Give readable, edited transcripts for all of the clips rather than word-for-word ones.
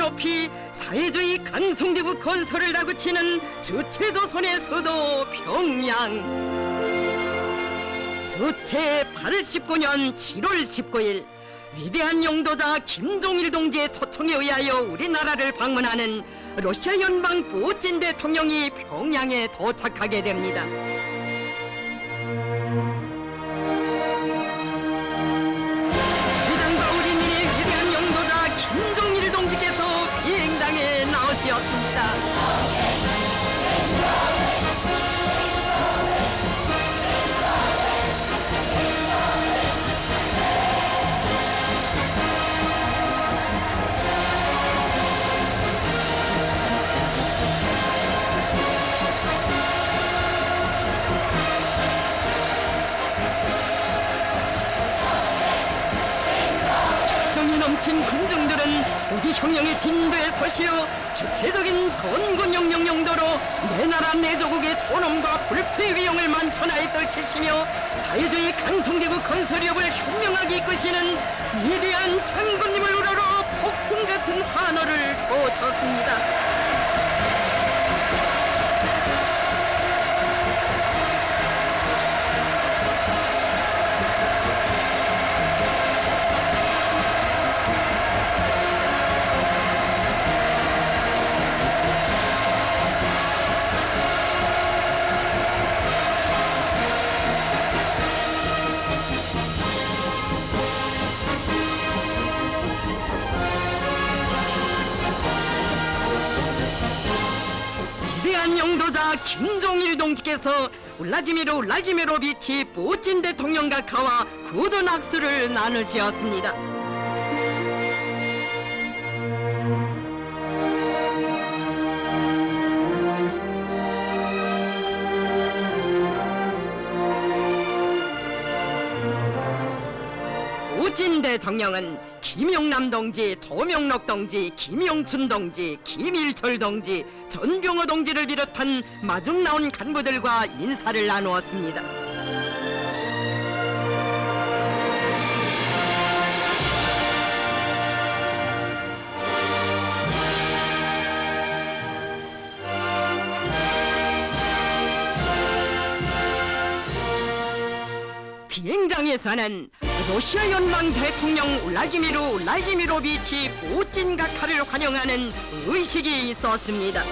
높이 사회주의 강성대국 건설을 다그치는 주체조선의 수도 평양. 주체 89년 7월 19일 위대한 영도자 김종일 동지의 초청에 의하여 우리나라를 방문하는 러시아 연방 푸틴 대통령이 평양에 도착하게 됩니다. 위대한과 우리민의 위대한 영도자 김종일 동지께서 비행장에 나오시었습니다. 넘친 군중들은 우리 혁명의 진도에 서시어 주체적인 선군영령 용도로 내 나라 내 조국의 존엄과 불패 위용을 만천하에 떨치시며 사회주의 강성대국 건설협을 현명하게 이끄시는 위대한 장군님을 우러러 폭풍 같은 환호를 토쳤습니다. 영도자 김종일 동지께서 울라지미르 울라지미로비치 푸틴 대통령과 가와 굳은 악수를 나누셨습니다. 푸틴 대통령은 김용남 동지, 조명록 동지, 김용춘 동지, 김일철 동지, 전병호 동지를 비롯한 마중 나온 간부들과 인사를 나누었습니다. 비행장에서는 러시아 연방 대통령 울라지미르 울라지미로비치 푸틴 각하를 환영하는 의식이 있었습니다.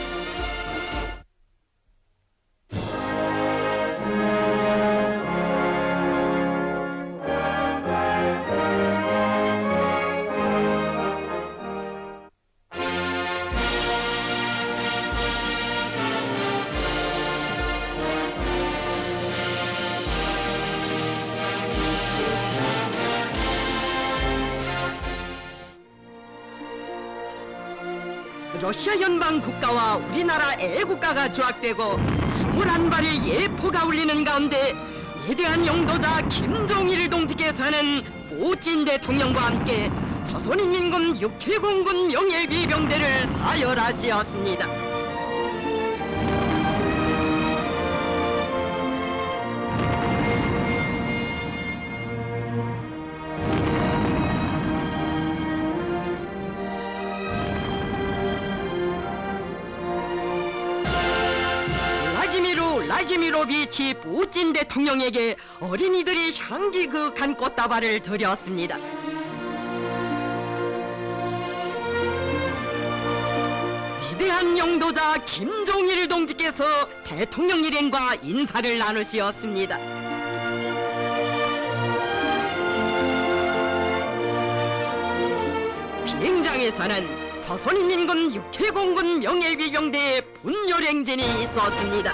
러시아 연방 국가와 우리나라 애국가가 조악되고 21발의 예포가 울리는 가운데 위대한 영도자 김종일 동지께서는 푸틴 대통령과 함께 조선인민군 6회 공군 명예위병대를 사열하시었습니다. 울라지미로비치 푸틴 대통령에게 어린이들이 향기 그윽한 꽃다발을 드렸습니다. 위대한 영도자 김종일 동지께서 대통령 일행과 인사를 나누시었습니다. 비행장에서는 조선인민군 6회 공군 명예위병대의 분열행진이 있었습니다.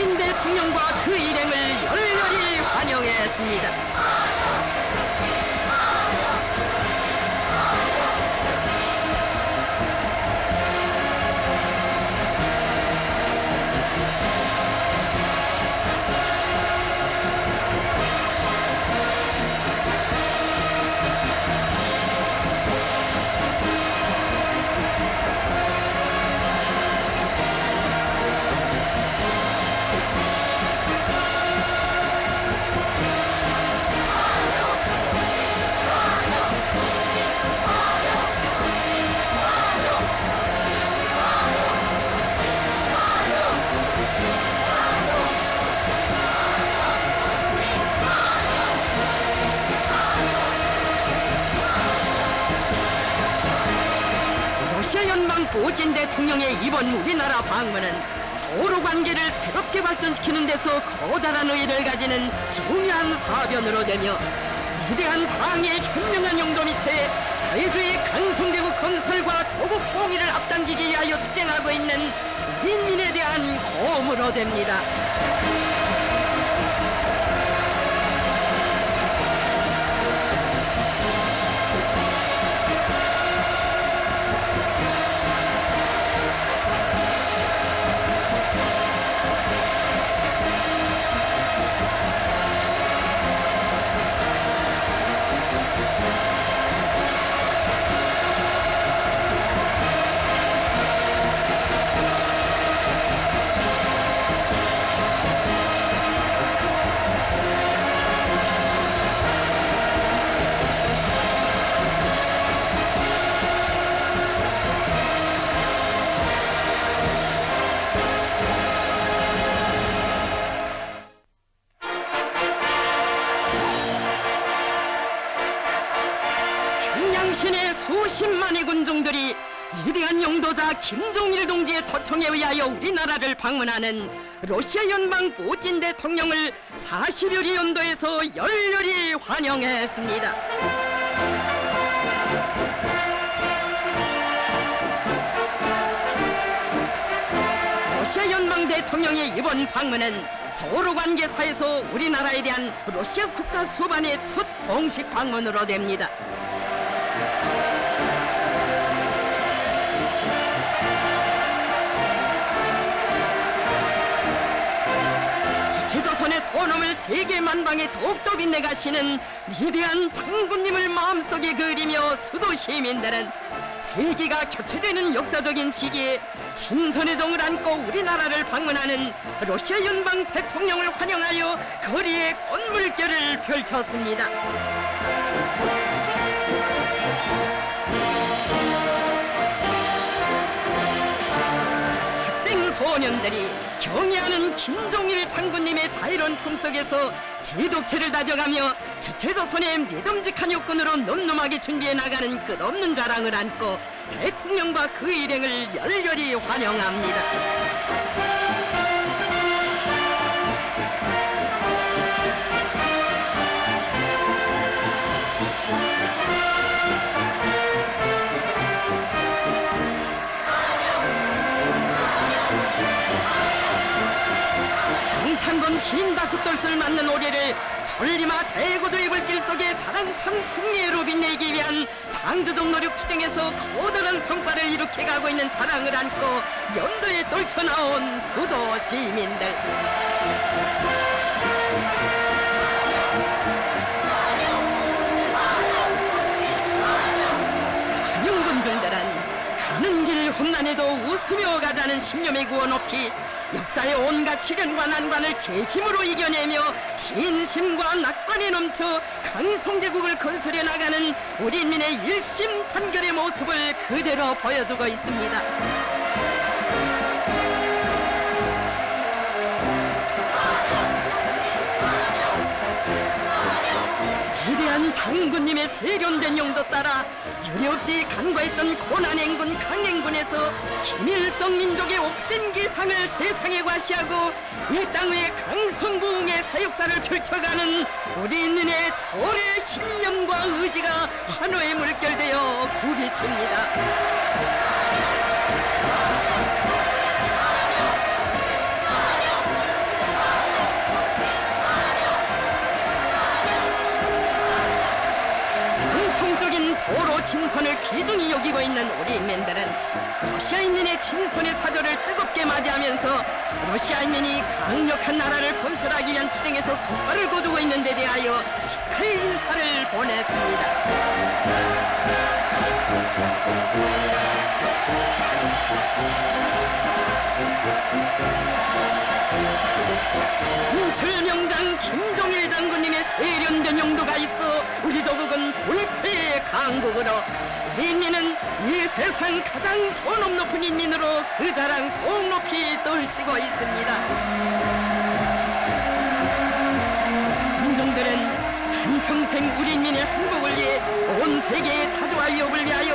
푸틴 대통령과 그 일행을 열렬히 환영했습니다. 러시아 연방 푸틴 대통령의 이번 우리나라 방문은 서로 관계를 새롭게 발전시키는 데서 커다란 의의를 가지는 중요한 사변으로 되며 위대한 당의 현명한 용도 밑에 사회주의 강성대국 건설과 조국 통일을 앞당기기 위하여 투쟁하고 있는 인민에 대한 고음으로 됩니다. 평양시내 수십만의 군중들이 위대한 용도자 김종일 동지의 초청에 의하여 우리나라를 방문하는 러시아 연방 푸틴 대통령을 40여리 연도에서 열렬히 환영했습니다. 러시아 연방 대통령의 이번 방문은 서로 관계사에서 우리나라에 대한 러시아 국가 수반의 첫 공식 방문으로 됩니다. 주체조선의 존엄을 세계 만방에 더욱더 빛내가시는 위대한 장군님을 마음속에 그리며 수도 시민들은 세계가 교체되는 역사적인 시기에 친선의 정을 안고 우리나라를 방문하는 러시아 연방 대통령을 환영하여 거리에 꽃물결을 펼쳤습니다. 학생 소년들이 경애하는 김종일 장군님의 자유로운 품속에서 지독체를 다져가며 주체조선의 믿음직한 육군으로 늠름하게 준비해 나가는 끝없는 자랑을 안고 대통령과 그 일행을 열렬히 환영합니다. 창건 55돌을 맞는 오리를 천리마 대고도 이불길 속에 자랑찬 승리로 빛내기 위한 창조적 노력 투쟁에서 커다란 성과를 일으켜가고 있는 자랑을 안고 연도에 떨쳐나온 수도 시민들. 환영군중들은 가는 길 험난해도 웃으며 가자는 신념의 구호 높이 역사의 온갖 시련과 난관을 제 힘으로 이겨내며 신심과 낙관에 넘쳐 강성대국을 건설해 나가는 우리 인민의 일심단결의 모습을 그대로 보여주고 있습니다. 위대한 장군님의 세련된 용도 따라 유례없이 간과했던 고난행군 강행군에서 김일성 민족의 옥센 기상을 세상에 과시하고 이 땅의 강성부흥의 사역사를 펼쳐가는 우리 인민의 초래 신념과 의지가 환호에 물결되어 부비칩니다. 귀중히 여기고 있는 우리 인민들은 러시아인민의 친선의 사조를 뜨겁게 맞이하면서 러시아인민이 강력한 나라를 건설하기 위한 투쟁에서 성과를 거두고 있는 데 대하여 축하의 인사를 보냈습니다. 전철명장 김종일 장군님의 세련된 용도가 있어 우리 조국은 불패의 강국으로 우리 인민은 이 세상 가장 존엄 높은 인민으로 그 자랑 더욱 높이 떨치고 있습니다. 군종들은 한평생 우리 인민의 행복을 위해 온 세계의 자주와 위협을 위하여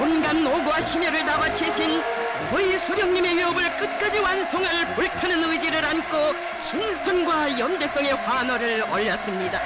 온갖 노고와 심혈을 다 바치신 어버이 수령님의 위협을 끝까지 완성할 불타는 의지를 안고 친선과 연대성의 환호를 올렸습니다.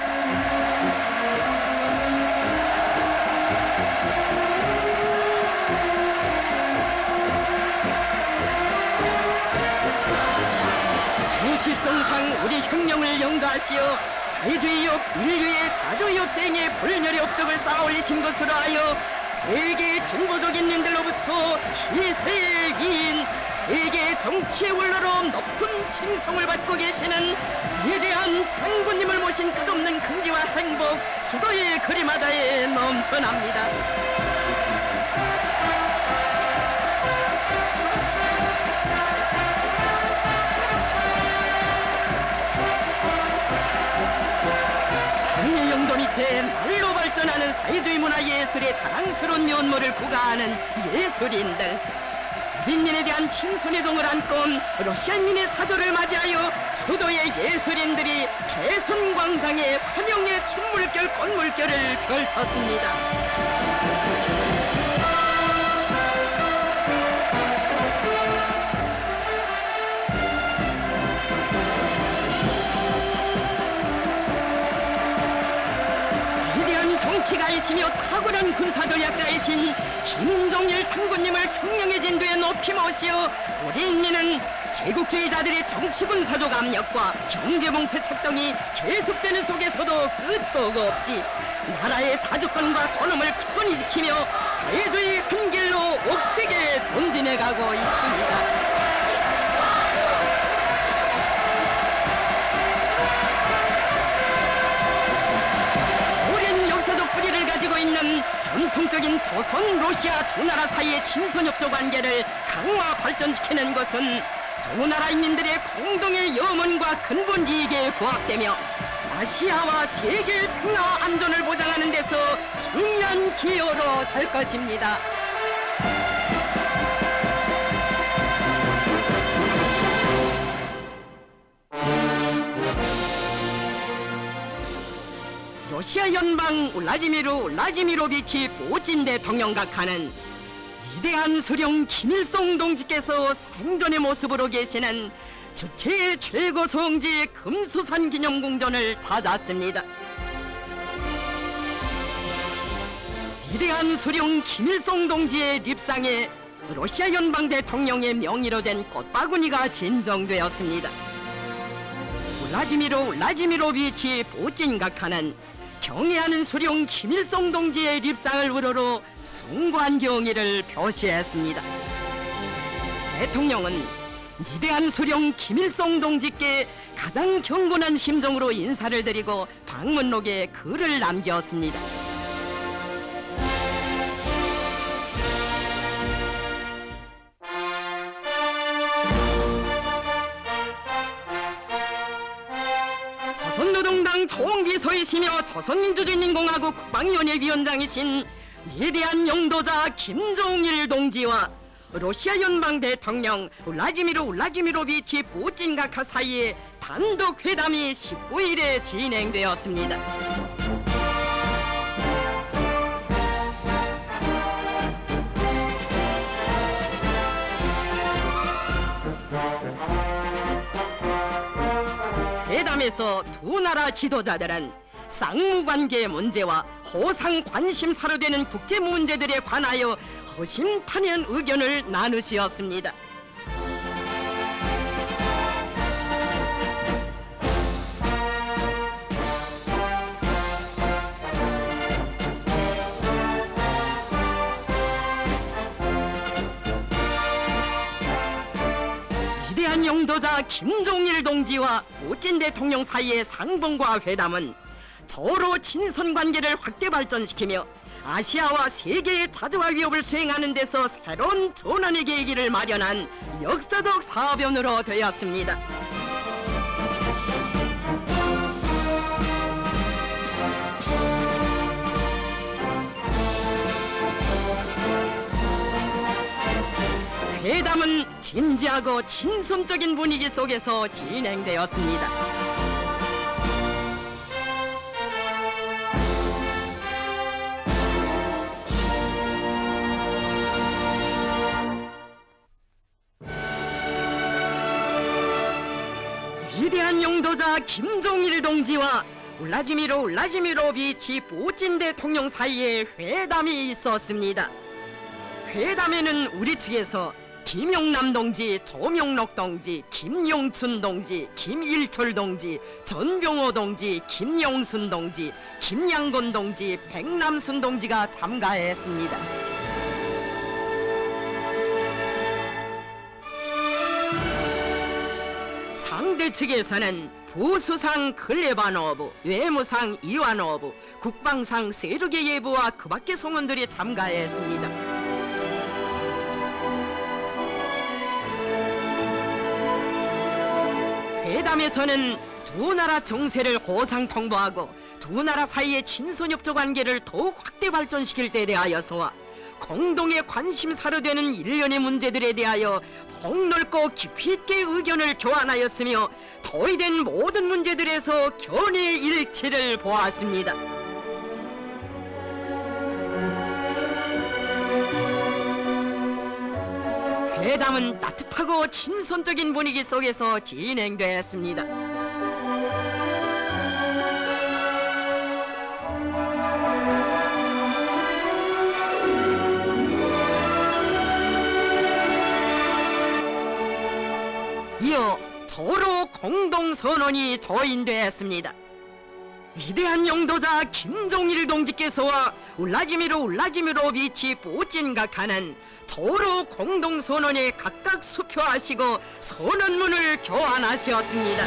수십성상 우리 혁명을 영도하시어 사회주의업 인류의 자주의업 시행에 불멸의 업적을 쌓아올리신 것으로 하여 세계 진보적 인민들로부터 희세의 위인, 세계 정치의 원로로 높은 칭송을 받고 계시는 위대한 장군님을 모신 끝없는 긍지와 행복, 수도의 거리마다에 넘쳐납니다. 당의 영도 밑에 날로 발전하는 사회주의 문화 예술의 자랑스러운 면모를 구가하는 예술인들, 인민에 대한 친선의 종을 안고 온 러시아인민의 사조를 맞이하여 수도의 예술인들이 개선광장에 환영의 춤물결 꽃물결을 펼쳤습니다. 정치가이시며 탁월한 군사전략가이신 김종일 장군님을 혁명의 진도에 높이 모시어 우리 인민은 제국주의자들의 정치군사적 압력과 경제봉쇄 책동이 계속되는 속에서도 끄떡 없이 나라의 자주권과 존엄을 굳건히 지키며 사회주의 한 길로 옥색에 전진해가고 있습니다. 뿌리를 가지고 있는 전통적인 조선, 러시아 두 나라 사이의 친선협조 관계를 강화 발전시키는 것은 두 나라 인민들의 공동의 염원과 근본 이익에 부합되며 아시아와 세계 평화와 안전을 보장하는 데서 중요한 기여로 될 것입니다. 러시아 연방 울라지미로비치 푸틴 대통령 각하는 위대한 수령 김일성 동지께서 생전의 모습으로 계시는 주체의 최고 성지 금수산 기념궁전을 찾았습니다. 위대한 수령 김일성 동지의 립상에 러시아 연방 대통령의 명의로 된 꽃바구니가 진정되었습니다. 울라지미로비치 푸틴 각하는 경애하는 수령 김일성 동지의 립상을 우러러 숭고한 경의를 표시했습니다. 대통령은 위대한 수령 김일성 동지께 가장 경건한 심정으로 인사를 드리고 방문록에 글을 남겼습니다. 조선노동당 총비서이시며 조선민주주의인민공화국 국방위원회 위원장이신 위대한 영도자 김종일 동지와 러시아 연방 대통령 울라지미로비치 푸틴 각하 사이에 단독 회담이 19일에 진행되었습니다. 회담에서 두 나라 지도자들은 쌍무관계 문제와 호상 관심사로 되는 국제 문제들에 관하여 허심탄회한 의견을 나누시었습니다. 위대한 용도자 김종일 동지와 푸틴 대통령 사이의 상봉과 회담은 서로 친선 관계를 확대 발전시키며 아시아와 세계의 자주와 위협을 수행하는 데서 새로운 전환의 계기를 마련한 역사적 사변으로 되었습니다. 회담은 진지하고 친선적인 분위기 속에서 진행되었습니다. 위대한 용도자 김종일 동지와 울라지미르 울라지미로비치 푸틴 대통령 사이에 회담이 있었습니다. 회담에는 우리 측에서 김용남 동지, 조명록 동지, 김용춘 동지, 김일철 동지, 전병호 동지, 김용순 동지, 김양곤 동지, 백남순 동지가 참가했습니다. 상대 측에서는 보수상 클레바노브, 외무상 이와노브, 국방상 세르게예브와 그 밖의 성원들이 참가했습니다. 회담에서는 두 나라 정세를 호상 통보하고 두 나라 사이의 친선협조 관계를 더욱 확대 발전시킬 데 대하여서와 공동의 관심사로 되는 일련의 문제들에 대하여 폭넓고 깊이 있게 의견을 교환하였으며 토의된 모든 문제들에서 견해 일치를 보았습니다. 회담은 따뜻하고 친선적인 분위기 속에서 진행되었습니다. 이어 서로 공동선언이 조인되었습니다. 위대한 용도자 김종일 동지께서와 울라지미르 울라지미로비치 푸틴 각하는 서로 공동선언에 각각 수표하시고 선언문을 교환하셨습니다.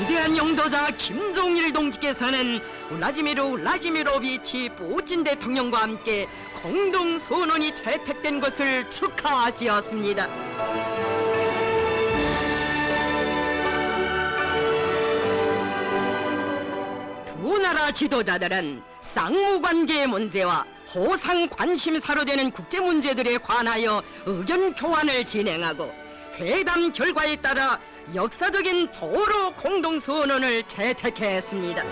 위대한 용도자 김종일 동지께서는 울라지미르 울라지미로비치 푸틴 대통령과 함께 공동선언이 채택된 것을 축하하시었습니다. 두 나라 지도자들은 쌍무관계의 문제와 호상 관심사로 되는 국제 문제들에 관하여 의견 교환을 진행하고 회담 결과에 따라 역사적인 조로 공동선언을 채택했습니다.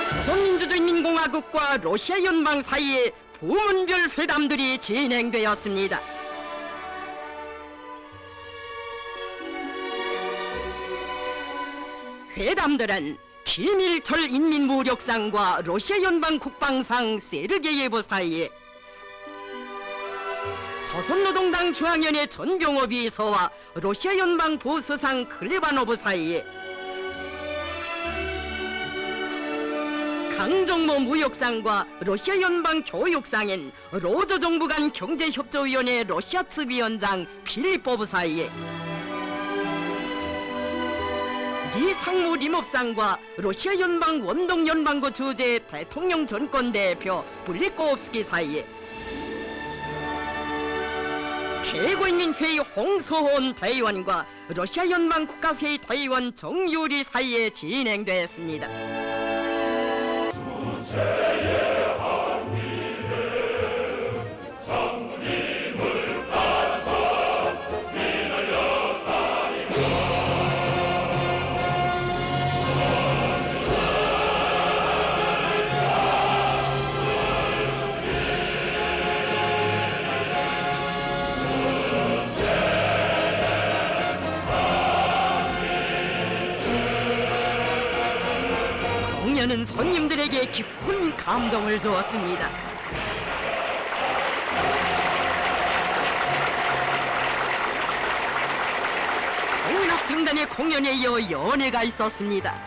조선민주주의인민공화국과 러시아 연방 사이에 부문별 회담들이 진행되었습니다. 회담들은 김일철 인민무력상과 러시아 연방 국방상 세르게예브 사이에 조선노동당 중앙위원회 전병호 비서와 러시아 연방 보수상 클레바노브 사이에 강정모 무역상과 러시아 연방 교육상인 로저 정부 간 경제협조위원회 러시아 측 위원장 필리포브 사이에 리 상무 리mov상과 러시아 연방 원동연방구 주재 대통령 전권 대표 블리코프스키 사이에 최고인민회의 홍소혼 대의원과 러시아 연방 국가회의 대의원 정유리 사이에 진행됐습니다. 공연은 손님들에게 깊은 감동을 주었습니다. 공연합창단의 공연에 이어 연회가 있었습니다.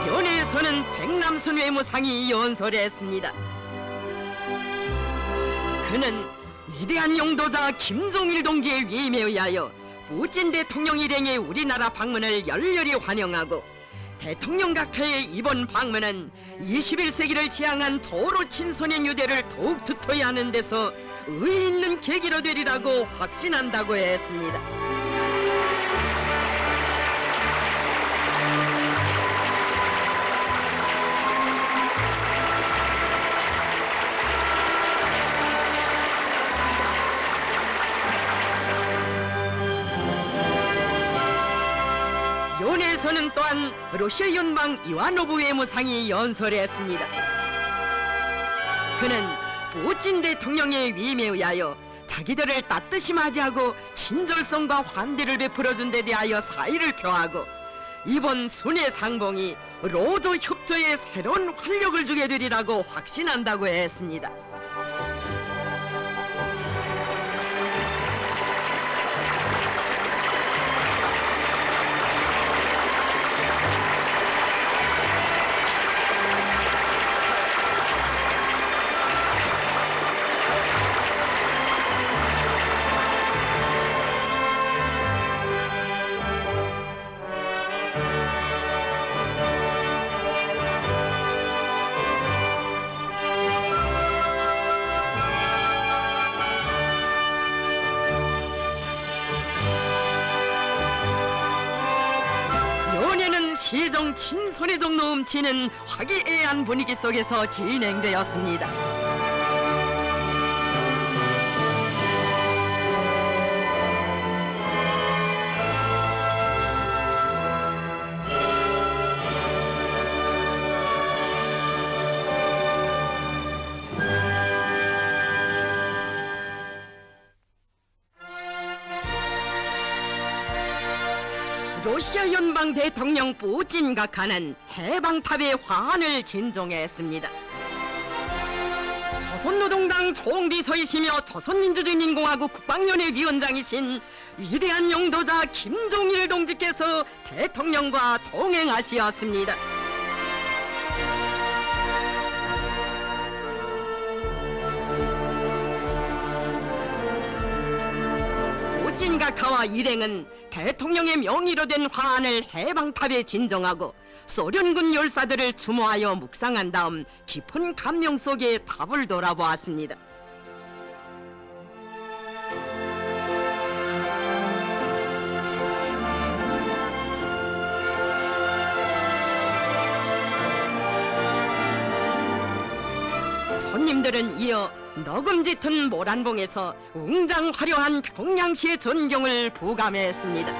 연회에서는 백남순 외무상이 연설했습니다. 그는 위대한 용도자 김종일 동지의 위임에 의하여 푸틴 대통령 일행의 우리나라 방문을 열렬히 환영하고 대통령 각하의 이번 방문은 21세기를 지향한 조로 친선의 유대를 더욱 두터이 하는 데서 의의 있는 계기로 되리라고 확신한다고 했습니다. 연회에서는 또한 러시아 연방 이와노브 외무상이 연설했습니다. 그는 푸틴 대통령의 위임에 의하여 자기들을 따뜻이 맞이하고 친절성과 환대를 베풀어준 데 대하여 사의를 표하고 이번 순회 상봉이 로조 협조에 새로운 활력을 주게 되리라고 확신한다고 했습니다. 시정 친선의 정 넘치는 화기애애한 분위기 속에서 진행되었습니다. 러시아 연방 대통령 푸틴 각하는 해방탑의 화환을 진종했습니다. 조선노동당 총비서이시며 조선민주주의인공화국 국방위원회 위원장이신 위대한 용도자 김종일 동지께서 대통령과 동행하시었습니다. 푸틴 각하와 일행은 대통령의 명의로 된 화환을 해방탑에 진정하고 소련군 열사들을 추모하여 묵상한 다음 깊은 감명 속에 탑을 돌아보았습니다. 손님들은 이어 너금 짙은 모란봉에서 웅장 화려한 평양시의 전경을 부감했습니다.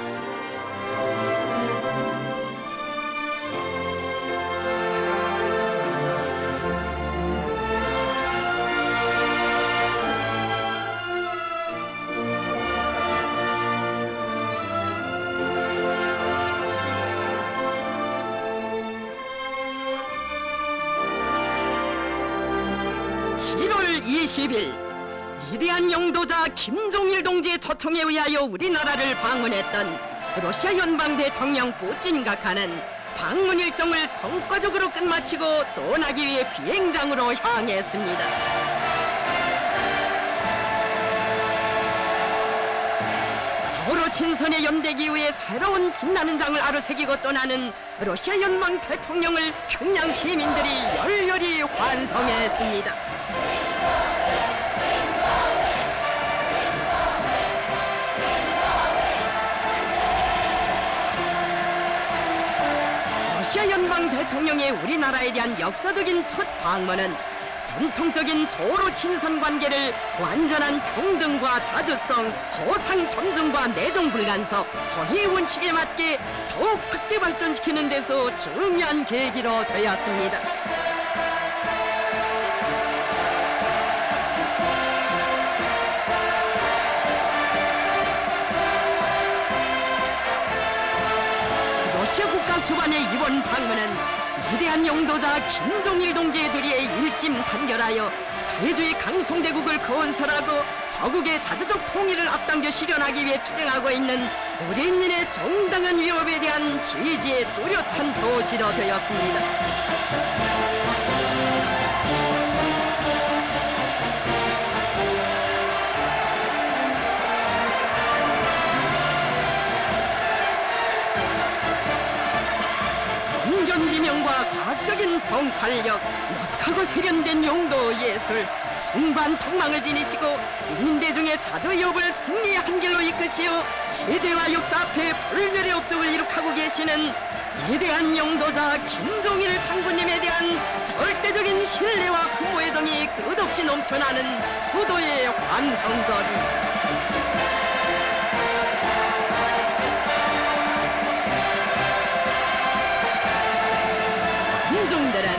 (7월 20일) 위대한 용도자 김종일 동지의 초청에 의하여 우리나라를 방문했던 러시아 연방 대통령 푸틴 각하는 방문 일정을 성과적으로 끝마치고 떠나기 위해 비행장으로 향했습니다. 서로 친선의 연대기 위해 새로운 빛나는 장을 아로새기고 떠나는 러시아 연방 대통령을 평양 시민들이 열렬히 환송했습니다. 러시아 연방 대통령의 우리나라에 대한 역사적인 첫 방문은 전통적인 조로 친선 관계를 완전한 평등과 자주성, 허상 존중과 내정 불간섭, 허위 원칙에 맞게 더욱 확대 발전시키는 데서 중요한 계기로 되었습니다. 수반의 이번 방문은 위대한 용도자 김종일 동지의 도리에 일심단결하여 사회주의 강성대국을 건설하고 저국의 자주적 통일을 앞당겨 실현하기 위해 투쟁하고 있는 우리 인민의 정당한 위협에 대한 지지의 뚜렷한 표시로 되었습니다. 선전지명과 과학적인 통찰력, 노숙하고 세련된 용도 예술, 숭고한 턱망을 지니시고 인민대중의 자주위협을 승리의 한길로 이끄시어 시대와 역사 앞에 불멸의 업적을 이룩하고 계시는 위대한 용도자 김종일 장군님에 대한 절대적인 신뢰와 근모의 정이 끝없이 넘쳐나는 수도의 환성거리. 군중들은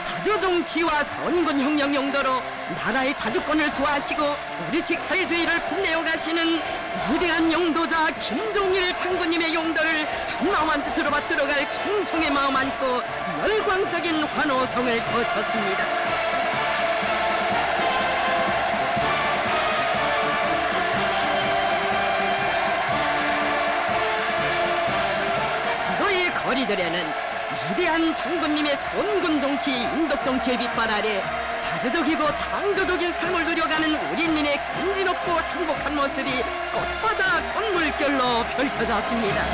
자주정치와 선군혁명 용도로 나라의 자주권을 수호하시고 우리식 사회주의를 빛내어 가시는 위대한 용도자 김종일 장군님의 용도를 한마음 한뜻으로 받들어갈 충성의 마음 안고 열광적인 환호성을 거쳤습니다. 수도의 거리들에는 위대한 장군님의 선군 정치, 인덕 정치의 빛발 아래 자주적이고 창조적인 삶을 누려가는 우리 인민의 근진없고 행복한 모습이 꽃바다 꽃물결로 펼쳐졌습니다.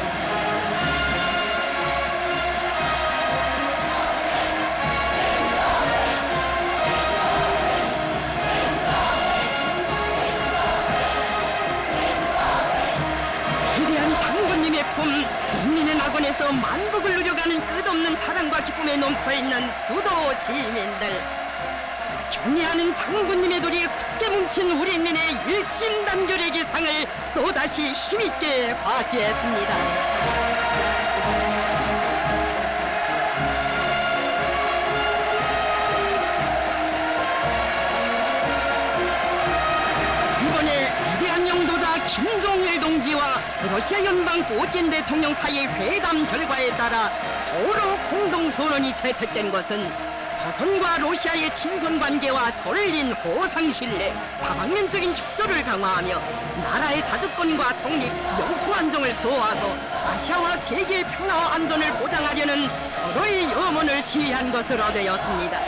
위대한 장군님의 품, 인민의 낙원에서 만복을 누려가는 끝없는 자랑과 기쁨에 넘쳐있는 수도 시민들, 경애하는 장군님의 도리에 굳게 뭉친 우리 인민의 일심단결의 기상을 또다시 힘있게 과시했습니다. 이번에 위대한 용도자 김종일 동지와 러시아 연방 푸틴 대통령 사이의 회담 결과에 따라 서로 공동선언이 채택된 것은 조선과 러시아의 친선 관계와 설린 호상 신뢰, 다방면적인 협조를 강화하며 나라의 자주권과 독립, 영토 안정을 수호하고 아시아와 세계의 평화와 안전을 보장하려는 서로의 염원을 시위한 것으로 되었습니다.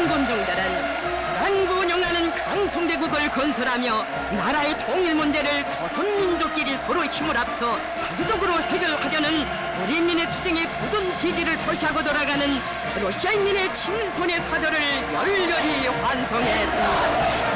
군중들은 강구 운영하는 강성대국을 건설하며 나라의 통일 문제를 조선민족끼리 서로 힘을 합쳐 자주적으로 해결하려는 우리 인민의 투쟁에 굳은 지지를 표시하고 돌아가는 러시아 인민의 친손의 사절을 열렬히 환송했습니다.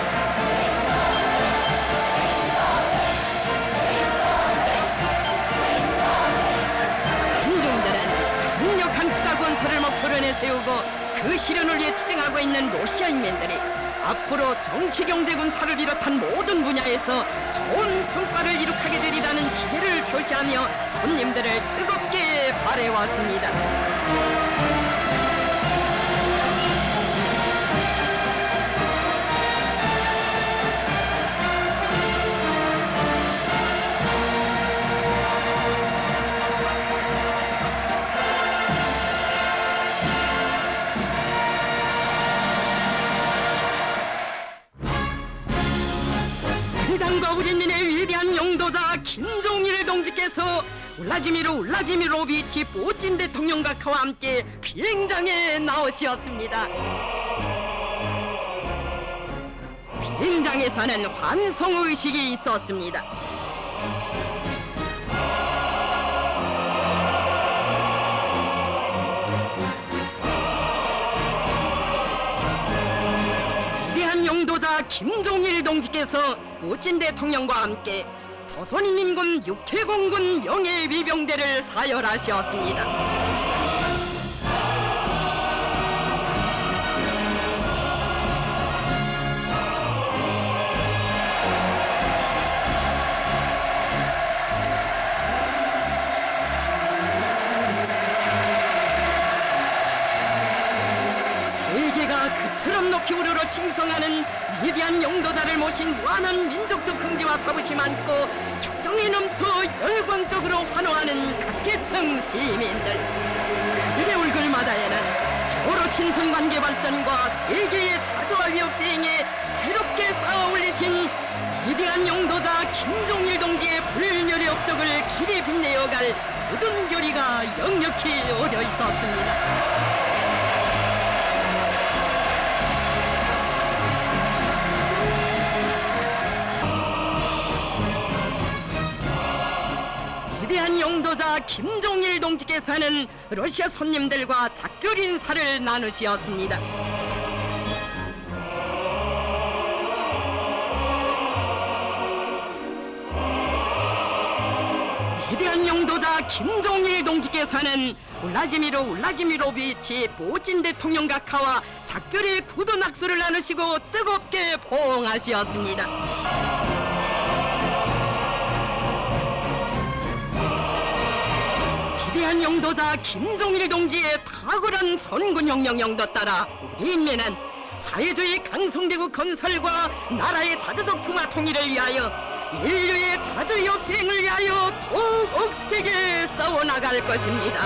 강력한 국가 건설을 목표로 내세우고 그 실현을 위해 투쟁하고 있는 러시아 인민들이 앞으로 정치, 경제, 군사를 비롯한 모든 분야에서 좋은 성과를 이룩하게 되리라는 기대를 표시하며 손님들을 뜨겁게 바래왔습니다. 당과 우리 인민의 위대한 용도자 김종일 동지께서 울라지미로비치 푸틴 대통령 각하와 함께 비행장에 나오시었습니다. 비행장에서는 환송의식이 있었습니다. 용도자 김종일 동지께서 푸틴 대통령과 함께 조선인민군 육해공군 명예위병대를 사열하셨습니다. 세계가 그처럼 높이 우러러 대통령으로 칭송하는 위대한 영도자를 모신 무한한 민족적 긍지와 자부심 안고 격정에 넘쳐 열광적으로 환호하는 각계층 시민들. 그들의 얼굴마다에는 서로 친선관계 발전과 세계의 자주와 위협 시행에 새롭게 쌓아 올리신 위대한 영도자 김종일 동지의 불멸의 업적을 길이 빛내어갈 굳은 결의가 역력히 어려 있었습니다. 위대한 영도자 김종일 동지께서는 러시아 손님들과 작별 인사를 나누시었습니다. 위대한 영도자 김종일 동지께서는 울라지미르 울라지미로비치 푸틴 대통령 각하와 작별의 굳은 악수를 나누시고 뜨겁게 포옹하시었습니다. 위대한 영도자 김종일 동지의 탁월한 선군영령 영도 따라 우리 인민은 사회주의 강성대국 건설과 나라의 자주적 평화 통일을 위하여 인류의 자주역 수행을 위하여 더욱 억세게 싸워나갈 것입니다.